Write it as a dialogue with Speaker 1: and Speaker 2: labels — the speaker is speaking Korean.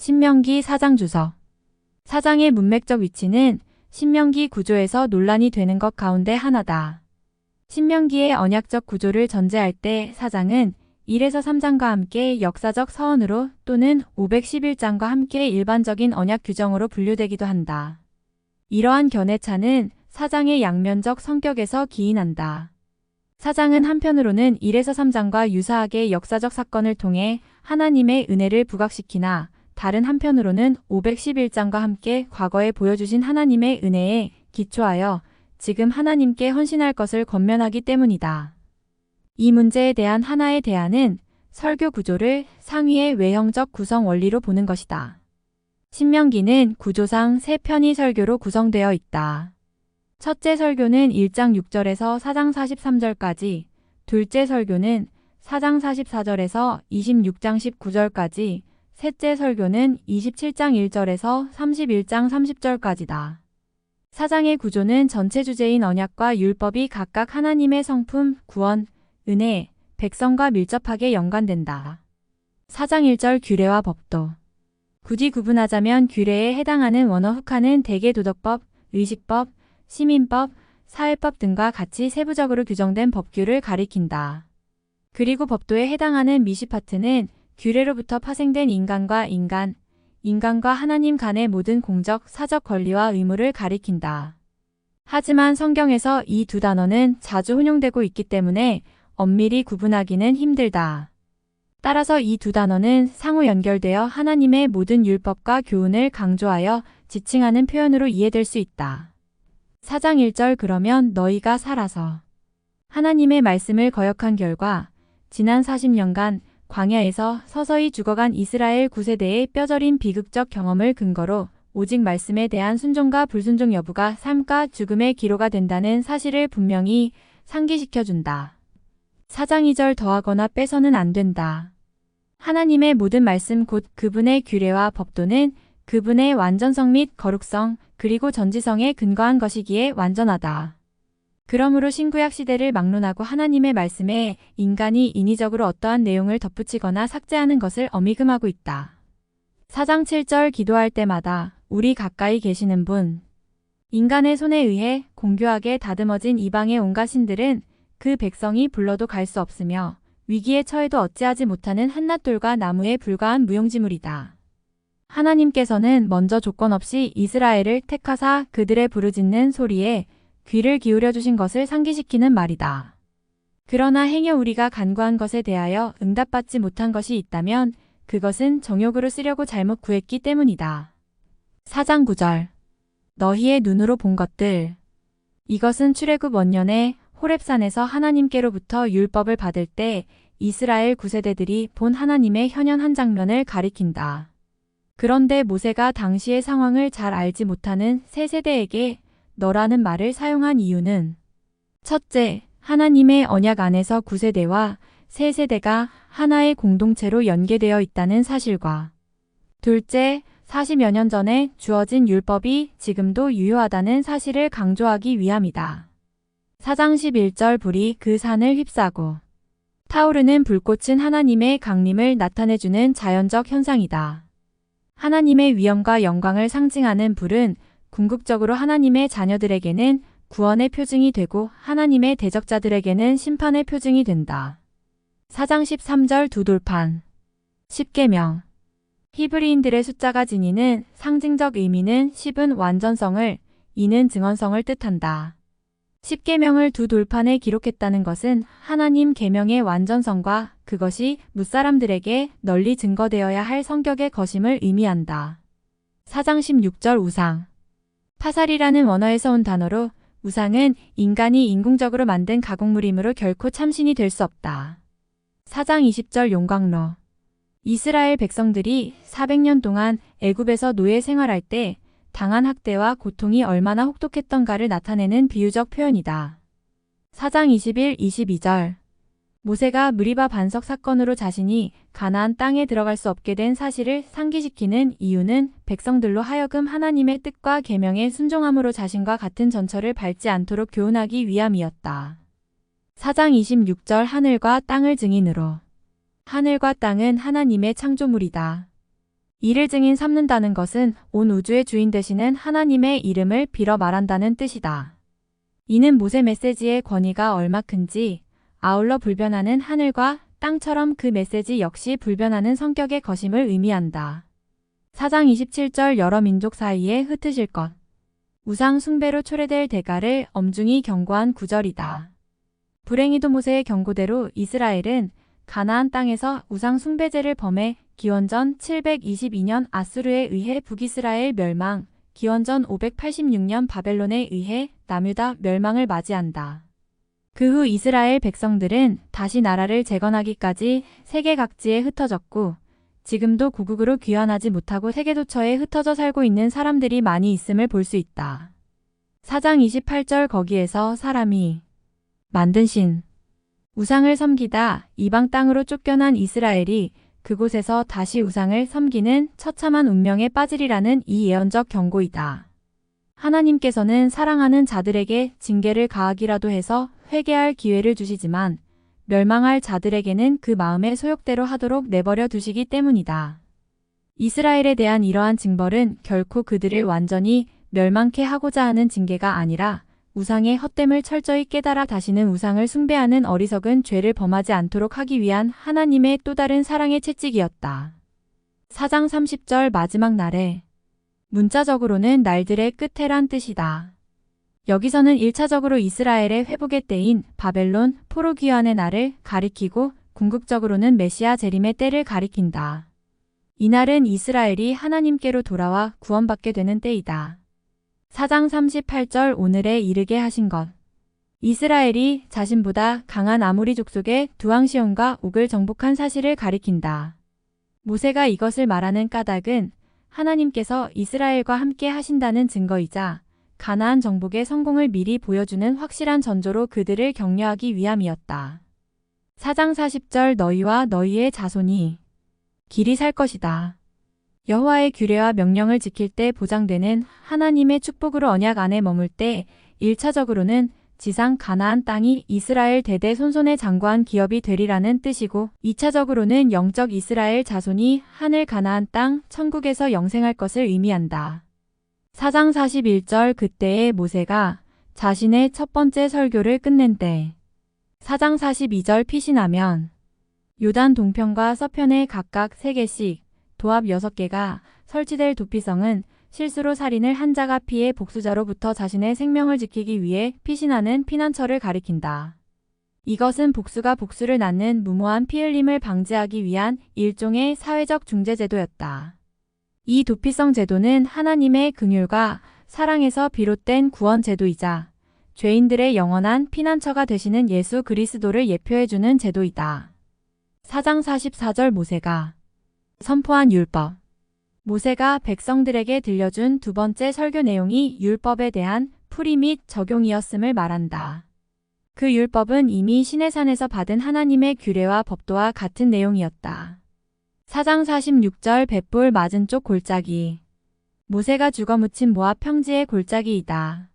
Speaker 1: 신명기 4장 주석. 4장의 문맥적 위치는 신명기 구조에서 논란이 되는 것 가운데 하나다. 신명기의 언약적 구조를 전제할 때 4장은 1에서 3장과 함께 역사적 서언으로 또는 511장과 함께 일반적인 언약 규정으로 분류되기도 한다. 이러한 견해차는 4장의 양면적 성격에서 기인한다. 4장은 한편으로는 1에서 3장과 유사하게 역사적 사건을 통해 하나님의 은혜를 부각시키나 다른 한편으로는 511장과 함께 과거에 보여주신 하나님의 은혜에 기초하여 지금 하나님께 헌신할 것을 권면하기 때문이다. 이 문제에 대한 하나의 대안은 설교 구조를 상위의 외형적 구성 원리로 보는 것이다. 신명기는 구조상 3편의 설교로 구성되어 있다. 첫째 설교는 1장 6절에서 4장 43절까지, 둘째 설교는 4장 44절에서 26장 19절까지, 셋째 설교는 27장 1절에서 31장 30절까지다. 4장의 구조는 전체 주제인 언약과 율법이 각각 하나님의 성품, 구원, 은혜, 백성과 밀접하게 연관된다. 4장 1절 규례와 법도. 굳이 구분하자면 규례에 해당하는 원어 훅하는 대개도덕법, 의식법, 시민법, 사회법 등과 같이 세부적으로 규정된 법규를 가리킨다. 그리고 법도에 해당하는 미시파트는 규례로부터 파생된 인간과 인간과 하나님 간의 모든 공적, 사적 권리와 의무를 가리킨다. 하지만 성경에서 이 두 단어는 자주 혼용되고 있기 때문에 엄밀히 구분하기는 힘들다. 따라서 이 두 단어는 상호 연결되어 하나님의 모든 율법과 교훈을 강조하여 지칭하는 표현으로 이해될 수 있다. 4장 1절 그러면 너희가 살아서. 하나님의 말씀을 거역한 결과 지난 40년간 광야에서 서서히 죽어간 이스라엘 9세대의 뼈저린 비극적 경험을 근거로 오직 말씀에 대한 순종과 불순종 여부가 삶과 죽음의 기로가 된다는 사실을 분명히 상기시켜준다. 4장 2절 더하거나 빼서는 안 된다. 하나님의 모든 말씀 곧 그분의 규례와 법도는 그분의 완전성 및 거룩성 그리고 전지성에 근거한 것이기에 완전하다. 그러므로 신구약 시대를 막론하고 하나님의 말씀에 인간이 인위적으로 어떠한 내용을 덧붙이거나 삭제하는 것을 어미금하고 있다. 4장 7절 기도할 때마다 우리 가까이 계시는 분. 인간의 손에 의해 공교하게 다듬어진 이방의 온갖 신들은 그 백성이 불러도 갈 수 없으며 위기에 처해도 어찌하지 못하는 한낱돌과 나무에 불과한 무용지물이다. 하나님께서는 먼저 조건 없이 이스라엘을 택하사 그들의 부르짖는 소리에 귀를 기울여 주신 것을 상기시키는 말이다. 그러나 행여 우리가 간구한 것에 대하여 응답받지 못한 것이 있다면 그것은 정욕으로 쓰려고 잘못 구했기 때문이다. 4장 9절. 너희의 눈으로 본 것들. 이것은 출애굽 원년에 호렙산에서 하나님께로부터 율법을 받을 때 이스라엘 9세대들이 본 하나님의 현현한 장면을 가리킨다. 그런데 모세가 당시의 상황을 잘 알지 못하는 세 세대에게 너라는 말을 사용한 이유는 첫째, 하나님의 언약 안에서 9세대와 세 세대가 하나의 공동체로 연계되어 있다는 사실과 둘째, 40여 년 전에 주어진 율법이 지금도 유효하다는 사실을 강조하기 위함이다. 4장 11절 불이 그 산을 휩싸고 타오르는 불꽃은 하나님의 강림을 나타내주는 자연적 현상이다. 하나님의 위엄과 영광을 상징하는 불은 궁극적으로 하나님의 자녀들에게는 구원의 표징이 되고 하나님의 대적자들에게는 심판의 표징이 된다. 4장 13절 두 돌판. 십계명. 히브리인들의 숫자가 지니는 상징적 의미는 10은 완전성을, 2는 증언성을 뜻한다. 십계명을 두 돌판에 기록했다는 것은 하나님 계명의 완전성과 그것이 뭇사람들에게 널리 증거되어야 할 성격의 것임을 의미한다. 4장 16절 우상. 파살이라는 원어에서 온 단어로 우상은 인간이 인공적으로 만든 가공물이므로 결코 참신이 될 수 없다. 4장 20절 용광로. 이스라엘 백성들이 400년 동안 애굽에서 노예 생활할 때 당한 학대와 고통이 얼마나 혹독했던가를 나타내는 비유적 표현이다. 4장 21, 22절. 모세가 무리바 반석 사건으로 자신이 가나안 땅에 들어갈 수 없게 된 사실을 상기시키는 이유는 백성들로 하여금 하나님의 뜻과 계명에 순종함으로 자신과 같은 전철을 밟지 않도록 교훈하기 위함이었다. 4장 26절 하늘과 땅을 증인으로. 하늘과 땅은 하나님의 창조물이다. 이를 증인 삼는다는 것은 온 우주의 주인 되시는 하나님의 이름을 빌어 말한다는 뜻이다. 이는 모세 메시지의 권위가 얼마 큰지, 아울러 불변하는 하늘과 땅처럼 그 메시지 역시 불변하는 성격의 것임을 의미한다. 4장 27절 여러 민족 사이에 흩으실 것. 우상 숭배로 초래될 대가를 엄중히 경고한 구절이다. 불행히도 모세의 경고대로 이스라엘은 가나안 땅에서 우상 숭배죄를 범해 기원전 722년 아수르에 의해 북이스라엘 멸망, 기원전 586년 바벨론에 의해 남유다 멸망을 맞이한다. 그 후 이스라엘 백성들은 다시 나라를 재건하기까지 세계 각지에 흩어졌고 지금도 고국으로 귀환하지 못하고 세계도처에 흩어져 살고 있는 사람들이 많이 있음을 볼 수 있다. 4장 28절 거기에서 사람이 만든 신 우상을 섬기다 이방 땅으로 쫓겨난 이스라엘이 그곳에서 다시 우상을 섬기는 처참한 운명에 빠지리라는 이 예언적 경고이다. 하나님께서는 사랑하는 자들에게 징계를 가하기라도 해서 회개할 기회를 주시지만 멸망할 자들에게는 그 마음의 소욕대로 하도록 내버려 두시기 때문이다. 이스라엘에 대한 이러한 징벌은 결코 그들을 완전히 멸망케 하고자 하는 징계가 아니라 우상의 헛됨을 철저히 깨달아 다시는 우상을 숭배하는 어리석은 죄를 범하지 않도록 하기 위한 하나님의 또 다른 사랑의 채찍이었다. 4장 30절 마지막 날에 문자적으로는 날들의 끝에란 뜻이다. 여기서는 1차적으로 이스라엘의 회복의 때인 바벨론 포로 귀환의 날을 가리키고 궁극적으로는 메시아 재림의 때를 가리킨다. 이날은 이스라엘이 하나님께로 돌아와 구원받게 되는 때이다. 4장 38절 오늘에 이르게 하신 것. 이스라엘이 자신보다 강한 아모리 족속의 두왕시온과 옥을 정복한 사실을 가리킨다. 모세가 이것을 말하는 까닭은 하나님께서 이스라엘과 함께 하신다는 증거이자 가나안 정복의 성공을 미리 보여주는 확실한 전조로 그들을 격려하기 위함이었다. 4장 40절 너희와 너희의 자손이 길이 살 것이다. 여호와의 규례와 명령을 지킬 때 보장되는 하나님의 축복으로 언약 안에 머물 때 1차적으로는 지상 가나안 땅이 이스라엘 대대손손의 장구한 기업이 되리라는 뜻이고 2차적으로는 영적 이스라엘 자손이 하늘 가나안 땅 천국에서 영생할 것을 의미한다. 4장 41절 그때에 모세가 자신의 첫 번째 설교를 끝낸 때 4장 42절 피신하면 요단 동편과 서편에 각각 3개씩 도합 6개가 설치될 도피성은 실수로 살인을 한 자가 피해 복수자로부터 자신의 생명을 지키기 위해 피신하는 피난처를 가리킨다. 이것은 복수가 복수를 낳는 무모한 피 흘림을 방지하기 위한 일종의 사회적 중재제도였다. 이 도피성 제도는 하나님의 긍휼과 사랑에서 비롯된 구원 제도이자 죄인들의 영원한 피난처가 되시는 예수 그리스도를 예표해주는 제도이다. 4장 44절 모세가 선포한 율법. 모세가 백성들에게 들려준 두 번째 설교 내용이 율법에 대한 풀이 및 적용이었음을 말한다. 그 율법은 이미 시내산에서 받은 하나님의 규례와 법도와 같은 내용이었다. 4장 46절 벳불 맞은 쪽 골짜기. 모세가 죽어 묻힌 모압 평지의 골짜기이다.